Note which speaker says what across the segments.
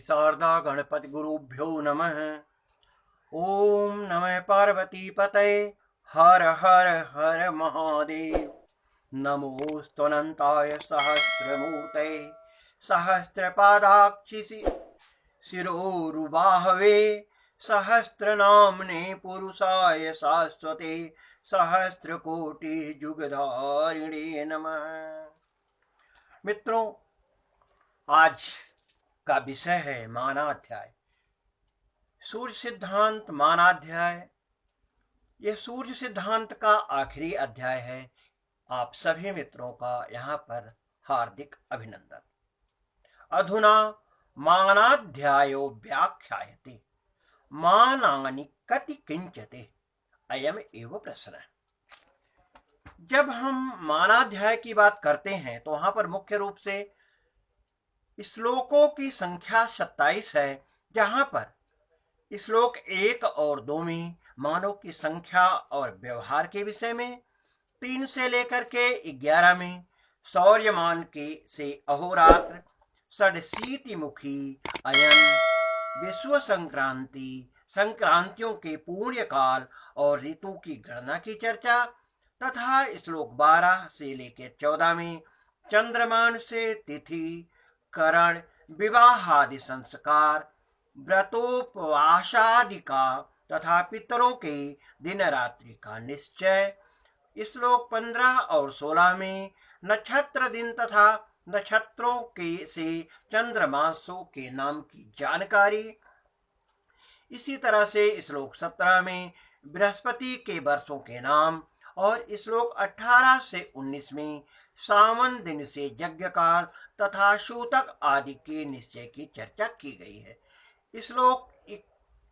Speaker 1: शारदा गणपति गुरुभ्यो नमः। ओम नमः पार्वती पतये हर हर हर महादेव। नमोस्तुनंताय सहस्रमूर्तये सहस्रपादाक्षि शिरोरुबाहवे सहस्रनाम्ने पुरुषाय शाश्वते सहस्रकोटि जुगधारिणे नमः। मित्रों, आज का विषय है मानाध्याय, सूर्य सिद्धांत मानाध्याय। यह सूर्य सिद्धांत का आखिरी अध्याय है। आप सभी मित्रों का यहाँ पर हार्दिक अभिनंदन। अधुना मानाध्यायो व्याख्यायते मानानि कति किंचते अयम एव प्रश्न। जब हम मानाध्याय की बात करते हैं तो वहां पर मुख्य रूप से श्लोकों की संख्या 27 है, जहां पर श्लोक 1 और 2 में मानों की संख्या और व्यवहार के विषय में, 3 से लेकर के 11 में सौर्यमान के से अहोरात्र, षडशीतिमुखी, अयन, विश्व संक्रांति, संक्रांतियों के पुण्य काल और ऋतु की गणना की चर्चा, तथा श्लोक 12 से लेकर 14 में चंद्रमान से तिथि, करण, विवाह आदि संस्कार, व्रतोपवासादि का तथा पितरों के दिन रात्रि का निश्चय, श्लोक 15 और 16 में नक्षत्र दिन तथा नक्षत्रों के से चंद्रमासों के नाम की जानकारी। इसी तरह से श्लोक 17 में बृहस्पति के वर्षों के नाम और श्लोक 18 से 19 में सावन दिन से यज्ञ काल तथा सूतक आदि के निश्चय की चर्चा की गई है। श्लोक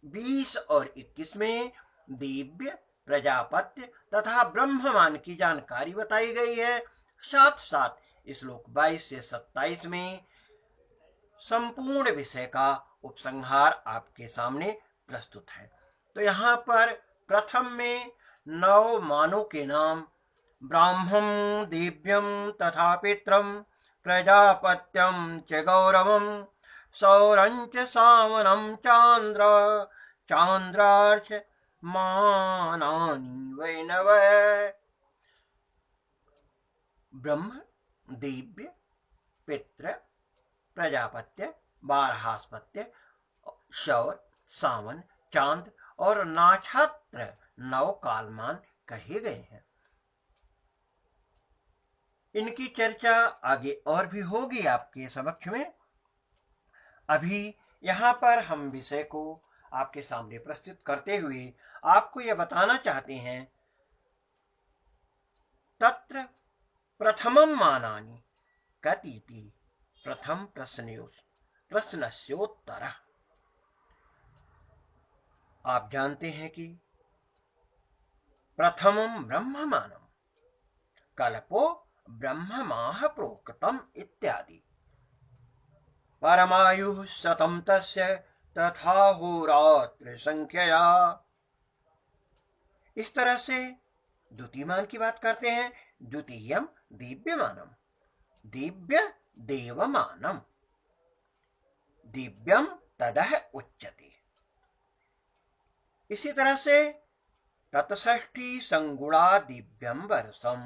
Speaker 1: 20 और 21 में दिव्य, प्रजापत्य तथा ब्रह्ममान की जानकारी बताई गई है। साथ साथ श्लोक 22 से 27 में संपूर्ण विषय का उपसंहार आपके सामने प्रस्तुत है। तो यहाँ पर प्रथम में 9 मानों के नाम ब्राह्मं, दिव्यं तथा पित्रं, प्रजापत्यं च गौरवं, सौरं च सावनं चांद्रार्च मानानि वै नवः। ब्रह्म, दिव्य, पित्र, प्रजापत्य, बारहास्पत्य, सौर, सावन, चांद और नक्षत्र 9 कालमान कहे गए हैं। इनकी चर्चा आगे और भी होगी आपके समक्ष में। अभी यहाँ पर हम विषय को आपके सामने प्रस्तुत करते हुए आपको यह बताना चाहते हैं, तत्र प्रथमं मानानि कतीति प्रथम प्रश्नस्योत्तरः। आप जानते हैं कि प्रथमं ब्रह्ममानं कल्पो ब्रह्ममाह प्रोक्तम इत्यादि। परमायुः शतं तस्य तथा होरात्र संख्यया। इस तरह से द्वितीयमान की बात करते हैं। द्वितीयम दिव्यमानम, दिव्य देवमानम, दिव्यम तदह उच्यते। इसी तरह से तत्षष्ठी संगुणा दिव्यम वर्षम।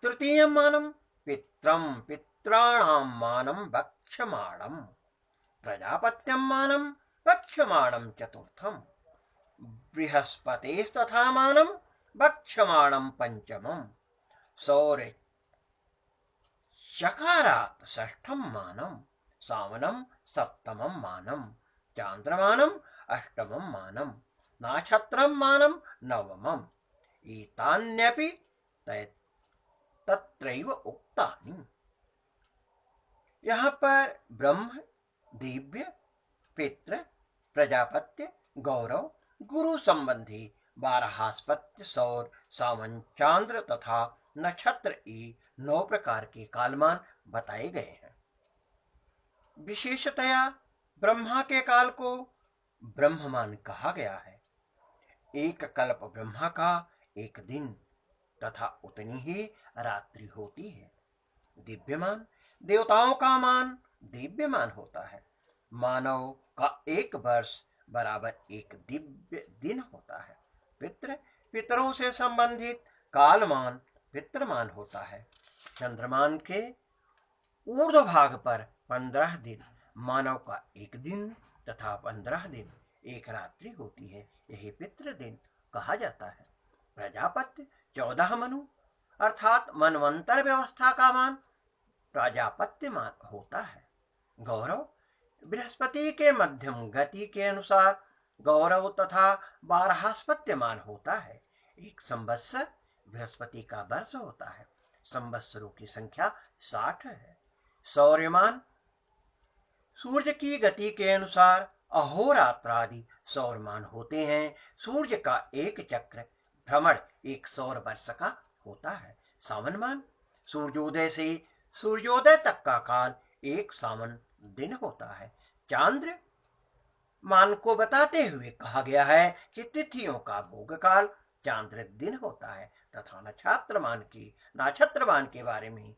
Speaker 1: तृतीयम मानम पित्रम, पित्राणां मानं वक्ष्यमाणं, प्रजापत्यं मानं वक्ष्यमाणं चतुर्थम, बृहस्पतेस्तथा मानं वक्ष्यमाणं पंचमं, सौर्य चकारात् षष्ठं मानं, सावनं सप्तमं मानं, चांद्रमानं अष्टमं मानं, नक्षत्रं मानं नवमम्। एतान्यपि तत्रैव उक्तानि। यहाँ पर ब्रह्म, दिव्य, पितृ, प्रजापत्य, गौरव, गुरु संबंधी बारहास्पत्य, सौर, सावन, चांद्र तथा नक्षत्र ये 9 प्रकार के कालमान बताए गए हैं। विशेषतया ब्रह्मा के काल को ब्रह्ममान कहा गया है। एक कल्प ब्रह्मा का एक दिन तथा उतनी ही रात्रि होती है। दिव्यमान देवताओं का मान दिव्यमान होता है। मानव का एक वर्ष बराबर एक दिव्य दिन होता है। पितरों से संबंधित कालमान पितृमान होता है। चंद्रमान के ऊर्ध्व भाग पर 15 दिन मानव का एक दिन तथा 15 दिन एक रात्रि होती है। यही पितृ दिन कहा जाता है। प्रजापत्य 14 मनु अर्थात मनवंतर व्यवस्था का मान प्राजापत्य मान होता है। गौरव बृहस्पति के मध्यम गति के अनुसार गौरव तथा बारहस्पत्य मान होता है। एक संवत्सर बृहस्पति का वर्ष होता है। संवत्सरों की संख्या 60 है। सौर्यमान सूर्य की गति के अनुसार अहोरात्र आदि सौरमान होते हैं। सूर्य का एक चक्र भ्रमण एक सौर वर्ष का होता है। सावनमान सूर्योदय से सूर्योदय तक का काल एक सावन दिन होता है। चांद्र मान को बताते हुए कहा गया है कि तिथियों का भोग काल चांद्र दिन होता है तथा नक्षत्रमान के बारे में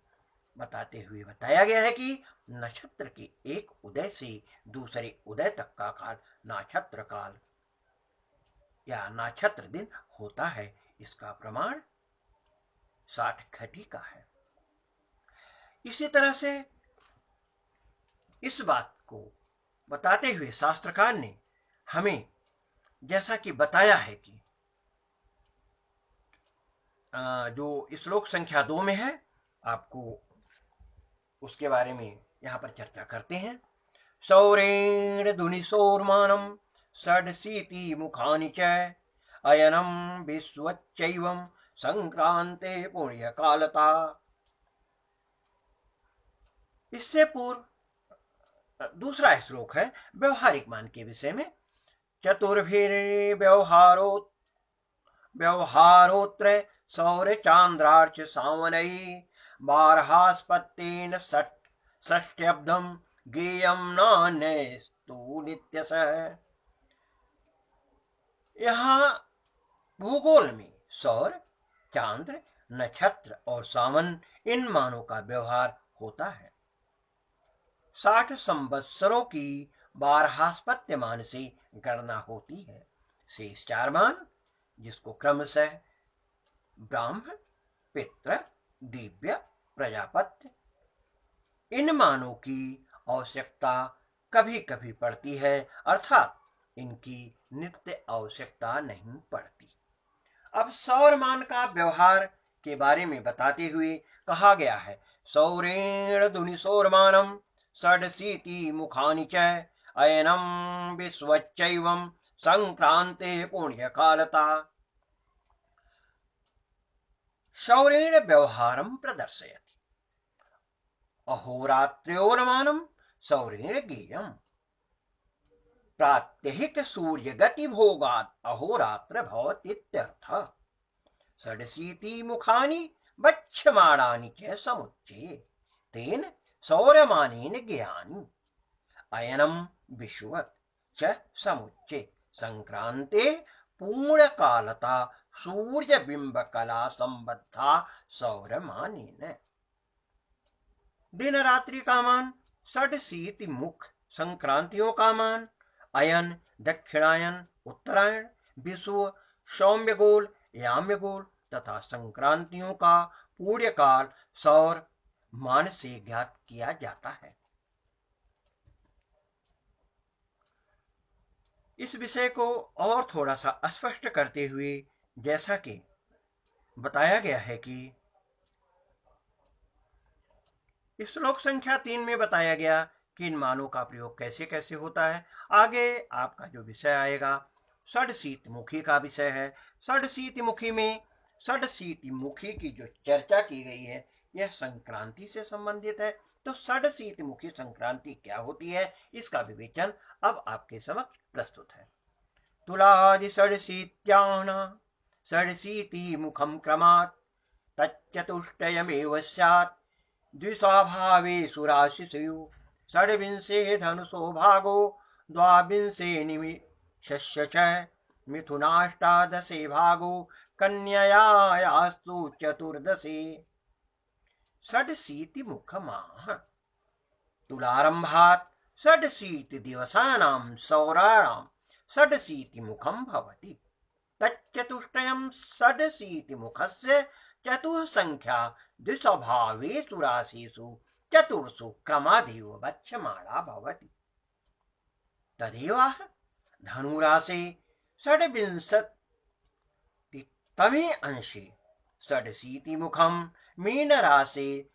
Speaker 1: बताते हुए बताया गया है कि नक्षत्र के एक उदय से दूसरे उदय तक का काल नक्षत्र काल या नक्षत्र दिन होता है। इसका प्रमाण 60 घटी का है। इसी तरह से इस बात को बताते हुए शास्त्रकार ने हमें जैसा कि बताया है कि जो श्लोक संख्या 2 में है, आपको उसके बारे में यहां पर चर्चा करते हैं। सौरेण दुनिसोर्मानम षड्शीति मुखानि च अयनम विश्वच्चैवं संक्रांते पुण्य कालता। इससे पूर्व दूसरा श्लोक है व्यवहारिक मान के विषय में। व्यवहारोत्र सौर चांद्रार्च सावनई बारहास्पत्तेन षष्ट्यब्दम गेयम नान्यस्तु नित्यशः। यहाँ भूगोल में सौर, चांद्र, नक्षत्र और सावन इन मानों का व्यवहार होता है। 60 संवत्सरों की बारहास्पत्य मान से गणना होती है। शेष 4 मान जिसको क्रमशः ब्राह्मण, पितृ, दिव्य, प्रजापत्य, इन मानों की आवश्यकता कभी कभी पड़ती है अर्थात इनकी नित्य आवश्यकता नहीं पड़ती। अब सौर मान का व्यवहार के बारे में बताते हुए कहा गया है सौरेण दुनिसोर्मानम षड्शीति मुखानि च अयनम विश्वच्चैवं संक्रांते पुण्य कालता। सौरेण व्यवहारं प्रदर्शयति अहोरात्र्योर्मानं सौरेण गेयम्। प्रात्यहिक सूर्य गति भोगात् अहोरात्र भवतीत्यर्थः। षड्शीति मुखानि वक्ष्यमाणानि च समुच्चये तेन सौर्यमानेन ज्ञानि। अयनं विषुवत् च समुच्चे संक्रांते पूर्णकालता सूर्य बिंब कला संबद्धा सौरमानेन। दिन रात्रि का मान षड्शीति मुख, संक्रांतियों का मान अयन, दक्षिणायन, उत्तरायण, विषुव, सौम्यगोल, याम्यगोल तथा संक्रांतियों का पूर्णकाल सौर मान से ज्ञात किया जाता है। इस विषय को और थोड़ा सा स्पष्ट करते हुए जैसा कि बताया गया है कि श्लोक संख्या 3 में बताया गया कि इन मानों का प्रयोग कैसे कैसे होता है। आगे आपका जो विषय आएगा षड्शीति मुखी का विषय है। षड्शीति मुखी में षड्शीति मुखी की जो चर्चा की गई है यह संक्रांति से संबंधित है। तो षड्शीति मुखी संक्रांति क्या होती है इसका विवेचन अब आपके समक्ष प्रस्तुत है। तुलादि षड्शीत्याह्ना षड्शीति मुखम क्रमात् तच्चतुष्टयमेव स्यात् द्विस्वभावेषु राशिषु। षड्विंशे धनुषो भागो द्वाविंशे निमिषस्य च मिथुनाष्टादशे भागो कन्ययास्तु चतुर्दशे। षड्शीति मुख माह तुलारम्भात् षडशीति दिवसानां सौराणां षडशीतिमुखं भवति। तच्चतुष्टयं षडशीतिमुखस्य चतुःसंख्या द्विस्वभावेषु राशिषु चतुर्षु क्रमादेव वक्ष्यमाणा भवति। तदेवाह धनुराशे षड्विंशतितमे अंशे षडशीतिमुखं, मीनराशे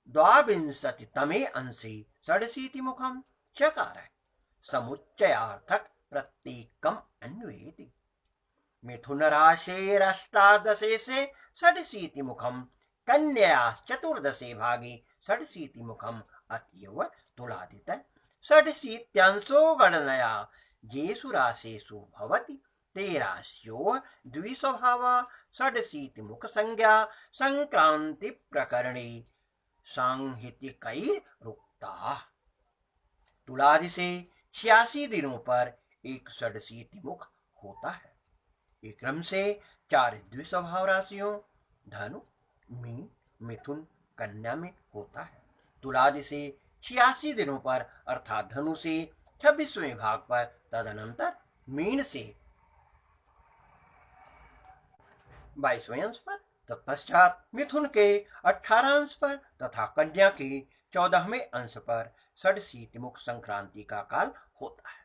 Speaker 1: द्वाविंशतितमे अंशे षडशीतिमुखं चकार। समुच्चयार्थक प्रत्येकम् अन्वेति। मिथुन राशेरष्टादशे से षडशीतिमुखं, कन्याश्चतुर्दशे भागे षडशीतिमुखम् अतएव तुलादित षडशीत्यांशो गणनया येषु राशेषु भवति ते राश्यो द्विस्वभावा षडशीतिमुख संज्ञा संक्रांति प्रकरणे सांहितिकैरुक्ताः। तुलादि से 86 दिनों पर एक षडशीतिमुख होता है। एक क्रम से 4 द्विस्वभाव राशियों धनु, मीन, मिथुन, कन्या में होता है। तुलादि से 86 दिनों पर अर्थात धनु से 26वें भाग पर, तदनंतर मीन से 22वें अंश पर, तत्पश्चात मिथुन के 18 अंश पर तथा कन्या के 14वें अंश पर षडशीतिमुख संक्रांति का काल होता है।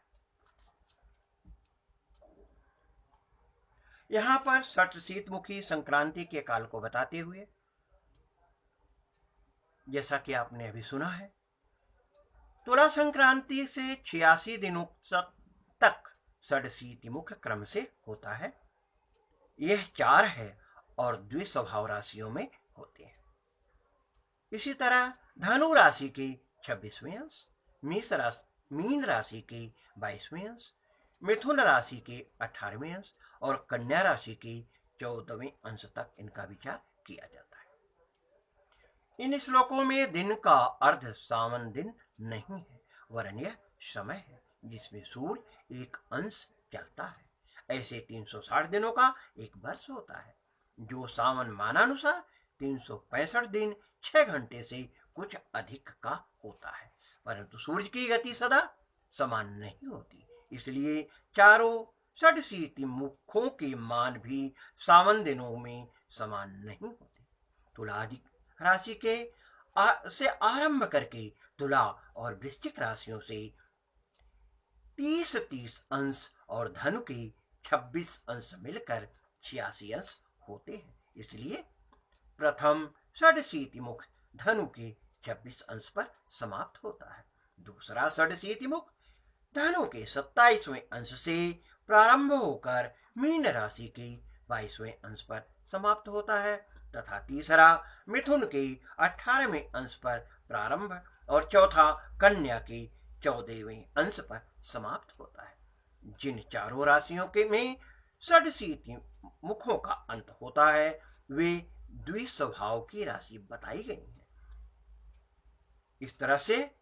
Speaker 1: यहां पर षडशीतमुखी संक्रांति के काल को बताते हुए, जैसा कि आपने अभी सुना है, तुला संक्रांति से 86 दिनों तक षडशीतिमुख क्रम से होता है। यह 4 है और द्विस्वभाव राशियों में होते हैं। इसी तरह धनु राशि के 26वें अंश, मीन राशि के 22वें अंश, मिथुन राशि के 18वें अंश और कन्या राशि के 14वें अंश तक इनका विचार किया जाता है। इन श्लोकों में दिन का अर्ध सावन दिन नहीं है, वरन यह समय है जिसमें सूर्य एक अंश चलता है। ऐसे 360 दिनों का एक वर्ष होता है, जो सावन मानानुसार 365 दिन 6 घंटे से कुछ अधिक का होता है। परंतु सूर्य की गति सदा समान नहीं होती, इसलिए चारों षडशीतिमुखों के मान भी सावन दिनों में समान नहीं होते। तुला राशि के से आरंभ करके तुला और वृश्चिक राशियों से 30-30 अंश और धनु के 26 अंश मिलकर 86 अंश होते हैं। इसलिए प्रथम षडशीतिमुख धनु के 26 अंश पर समाप्त होता है। दूसरा षडशीतिमुख धनु के 27वें अंश से प्रारंभ होकर मीन राशि के 22वें अंश पर समाप्त होता है तथा तीसरा मिथुन के 18वें अंश पर प्रारंभ और चौथा कन्या के 14वें अंश पर समाप्त होता है। जिन चारों राशियों के में षडशीतिमुखों का अंत होता है वे द्विस्वभाव की राशि बताई गई है। इस तरह से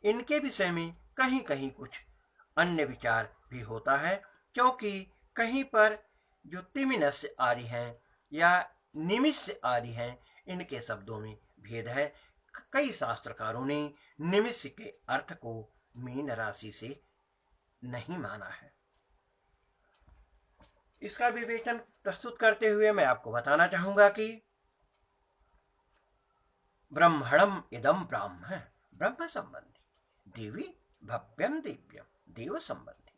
Speaker 1: इनके विषय में कहीं कहीं कुछ अन्य विचार भी होता है, क्योंकि कहीं पर जो तिमिनस आदि हैं या निमिष आदि हैं, इनके शब्दों में भेद है। कई शास्त्रकारों ने निमिष के अर्थ को मीन राशि से नहीं माना है। इसका विवेचन प्रस्तुत करते हुए मैं आपको बताना चाहूंगा कि ब्रह्मणम इदम ब्राह्म ब्रह्म संबंधी, देवी भव्यम दिव्यम देव संबंधी,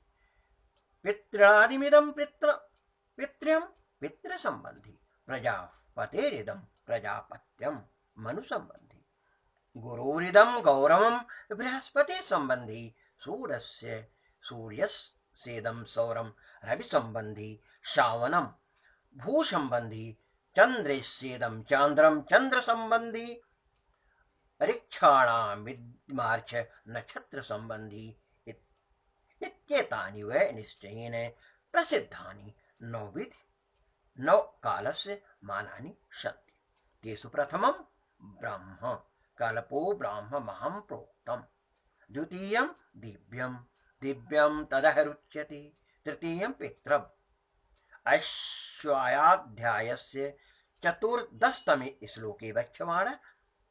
Speaker 1: पितृणादिमिदम पितृम पितृ संबंधी, प्रजापतेरिदम प्रजापत्यम मनु संबंधी, गुरुरिदम गौरवम बृहस्पति संबंधी, सूर्यस्येदम सौरम रवि संबंधी, श्रावणम भू संबंधी, चंद्रस्येदम चांद्रम चंद्र संबंधी, ऋक्षाणामिदमार्च नक्षत्र संबंधी इत्येतानि वै निश्चयेन प्रसिद्धानि नौ कालस्य मानानि सन्ति। तेषु प्रथमं ब्रह्म कल्पो ब्रह्म महं प्रोक्तम्, द्वितीयं दिव्यं तदह रुच्यते, तृतीयं पितृम्। अश्वाध्यायस्य 14तमे श्लोके वक्ष्यमाण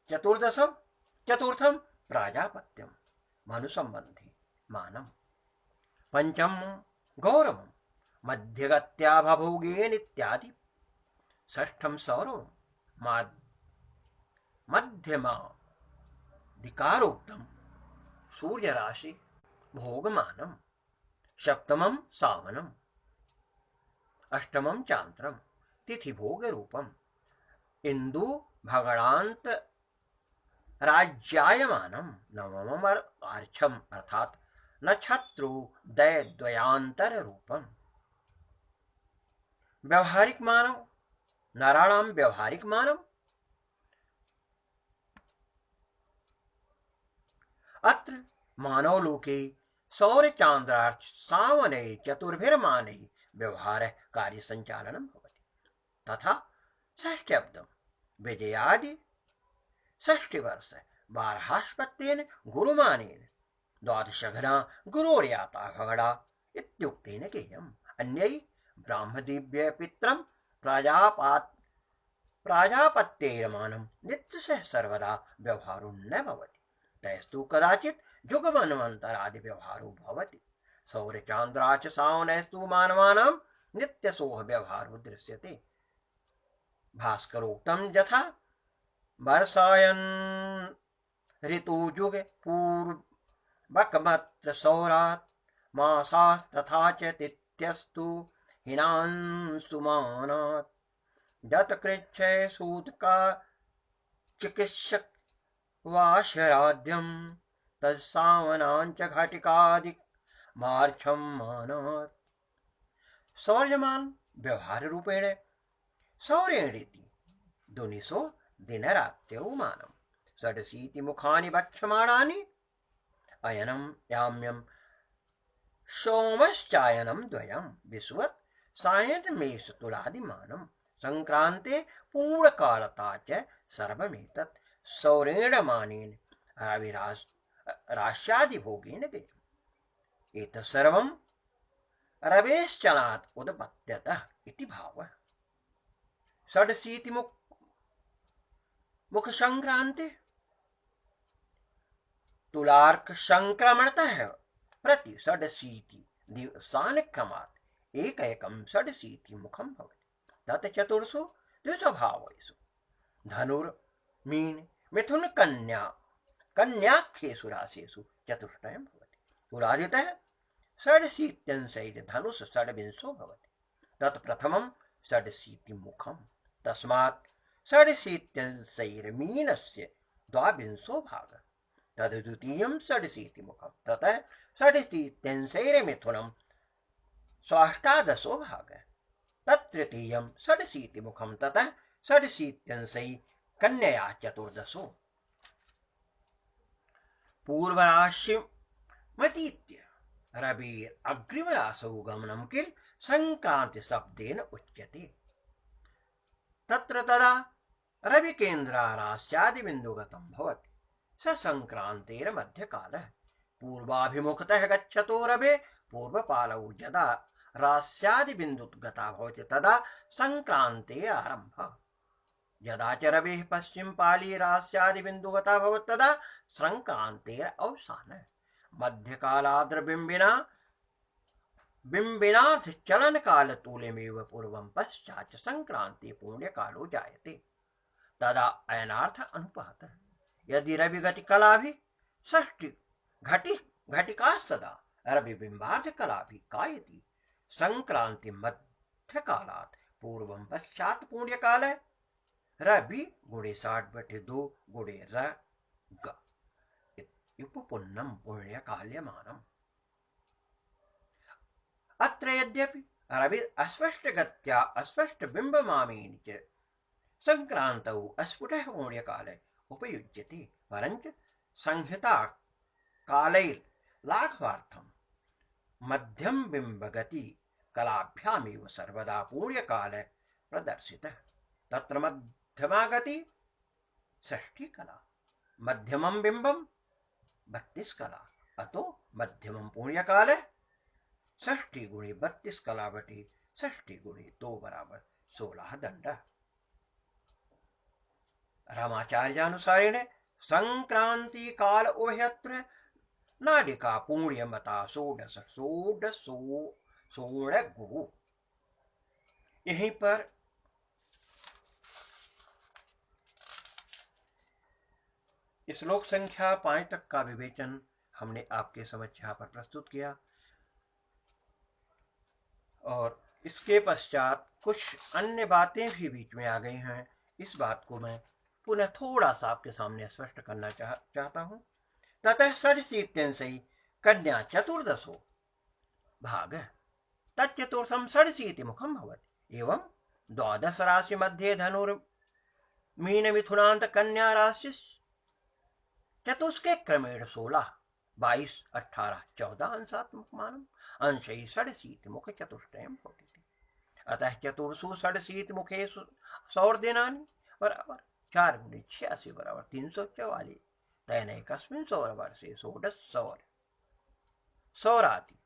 Speaker 1: चतुर्थं प्राजापत्यम मनुसंबंधी मानम। पंचम गौरव मध्यगत्या भभोगेन इत्यादि। षष्ठम सौरव मध्यमाधिकारोक्तम सूर्य राशि भोगमानम। सप्तमं सावनम। अष्टमं चांत्रम तिथि भोग रूपम। इंदु भगणांत राज्यायमानम। नवमम आर्छम अर्थात नक्षत्रोदय द्वयांतर रूपम। व्यवहारिक मानव नराणाम व्यवहारिक मानव। अत्र मानवलोके सौरचान्द्रार्च सावने चतुर्भिर्माने व्यवहार कार्य संचालनम भवति। तथा षष्ट्यब्दम विजयादि षष्टिवर्ष बारहास्पत्येन गुरुमानेन द्वादशघना गुरोर्याता भगड़ा इत्युक्तेन गेयम्। अन्यै ब्राह्मदिव्य पित्रं प्राजापत्यैर्मानं नित्यशः सर्वदा व्यवहारो न भवति। तैस्तु कदाचित् जुगमन्वन्तरादि व्यवहारो भवति। सौरचान्द्राच सावनैस्तु मानवानां नित्यशोः व्यवहारो दृश्यते। भास्करोक्तं यथा वर्षायन ऋतुजुगे पूर्वकमत्र सौरात् मासास्तथा च तिथ्यस्तु हीनांशुमानात्। यत्कृच्छ्रे सूतका चिकित्सक वाशराद्यं तत्सावनाञ्च घटिकादिक मार्छम मानात्। सौर्यमान व्यवहार रूपेण सौर्येणीति दुनिसो दिनरात्यौ मानम्। षडशीति मुखानि वक्ष्यमाणानि। अयनं याम्यं सोमश्चायनं द्वयं विश्वत् सायनमेष तुलादिमानं। संक्रान्ते पूर्णकालता च सर्वमेतत् सौरेण मानेन रविराश्यादिभोगेन व्ययम्। एतत् सर्वं रवेश्चनात् उद्पत्यतः इति भावः। षडशीति मुख संक्रांति तुलार्क संक्रमणतः प्रति षडशीति दिवसानुक्रमात् एकैकं षडशीति मुखं भवति। तत् चतुर्षु द्विस्वभावेषु धनुर्मीन मिथुन कन्याख्येषु राशिषु चतुष्टयं भवति। तुलादितः षडशीत्यंशैर्धनुष षड्विंशो भवति। तत् प्रथमं षडशीति मुखं। तस्मात् षडशीत्यंशैर्मीनस्य द्वाविंशो भागः। तद्द्वितीयं षडशीति मुखं। ततः षडशीत्यंशैर्मिथुनं स्वाष्टादशो भागः। तत्तृतीयं षडशीति मुखं। ततः षडशीत्यंशैः कन्यया चतुर्दशो। पूर्वराशिमतीत्य रविरग्रिमराशौ गमनं किल संक्रान्तिशब्देन उच्यते। तत्र तदा रविकेन्द्रारास्यादिबिन्दुगतं भवति। स संक्रान्तेर्मध्यकालः। पूर्वाभिमुखतः गच्छतो रवे पूर्वपालौ यदा रास्यादिबिन्दुगता भवति तदा संक्रान्तेः आरम्भः। यदा च रवेः पश्चिमपाली रास्यादिबिन्दुगता भवति तदा संक्रान्तेः अवसानः। मध्यकालाद्रबिम्बिनार्थचलनकालतुल्यमेव पूर्वं पश्चात् संक्रान्ति पुण्यकालो जायते। तदा अयनार्थ अनुपातः। यदि रविघटिकलाभिः षष्ठी घटिका सदा रविबिम्बार्थकलाभिः कायति। संक्रान्ति मध्यकालात् पूर्वं पश्चात् पुण्यकालः। रवि गुणे 60/2 गुणे र ग उपपुन्नं पुण्यकाल्यमानम्। अत्र यद्यपि रवि अस्पष्टगत्या अस्पष्टबिम्बमामेन च संक्रान्तौ अस्फुटः पुण्यकालः उपयुज्यते परञ्च संहिताकालैर्लाघवार्थं मध्यमबिम्बगति कलाभ्यामेव सर्वदा पुण्यकालः प्रदर्शितः। तत्र मध्यमा गति षष्ठी कला, मध्यमं बिम्बं 32 कला। अतो मध्यमं पुण्यकालः षष्ठी गुणे 32 कला बटे षष्ठी गुणे 2 बराबर 16 दंड। रामाचार्यानुसारेण संक्रांति काल उभयत्र नाडिका पुण्यमता षोडश सोणगु। यहीं पर श्लोक संख्या 5 तक का विवेचन हमने आपके समक्ष यहाँ पर प्रस्तुत किया और इसके पश्चात कुछ अन्य बातें भी बीच में आ गई हैं। इस बात को मैं पुनः थोड़ा सा आपके सामने स्पष्ट करना चाहता हूं। ततः षड्शीत्यंशै कन्या चतुर्दशो भाग तच्चतुर्थम षड्शीति मुखम भवति एवं द्वादश राशि मध्ये धनुर्मीन मिथुनांत कन्या राशि चतुष्के क्रमेण 16 22 18 14 अंशात्मक मानम अंशै षड्शीति मुख चतुष्टयम भवति। अतः चतुर्षु षड्शीति मुखेषु सौर्दिनानि बराबर 4 गुणे 86 बराबर 344 तैनैकस्मिन् सौरवर्षे षोडश सौराति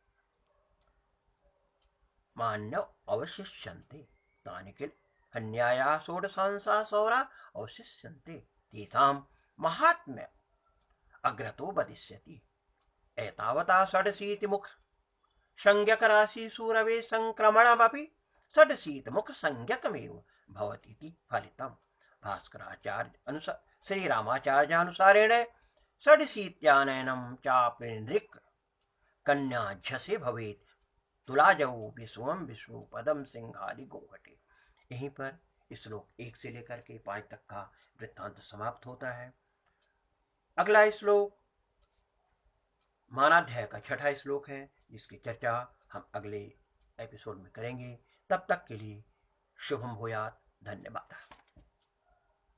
Speaker 1: मान्यौ अवशिष्यन्ते तानि किल अन्यायाः षोडशांशाः सौरा अवशिष्यन्ते तेषां महात्म्य अग्रतो वदिष्यति। एतावता षड्शीति मुख संज्ञक राशि सूरवे संक्रमणमपि षड्शीति मुख संज्ञकमेव भवतीति फलितम्। भास्कराचार्य श्रीरामाचार्यानुसारेण षड्शीत्यानयनं चापि नृक् कन्याझ्यसे भवेत् तुलाजौ विश्वम विष्णु पदम सिंहादि गोघटे। यहीं पर श्लोक 1 से लेकर के 5 तक का वृत्तांत समाप्त होता है। अगला श्लोक मानाध्याय का 6ठा श्लोक है, जिसकी चर्चा हम अगले एपिसोड में करेंगे। तब तक के लिए शुभम भूयात्। धन्यवाद।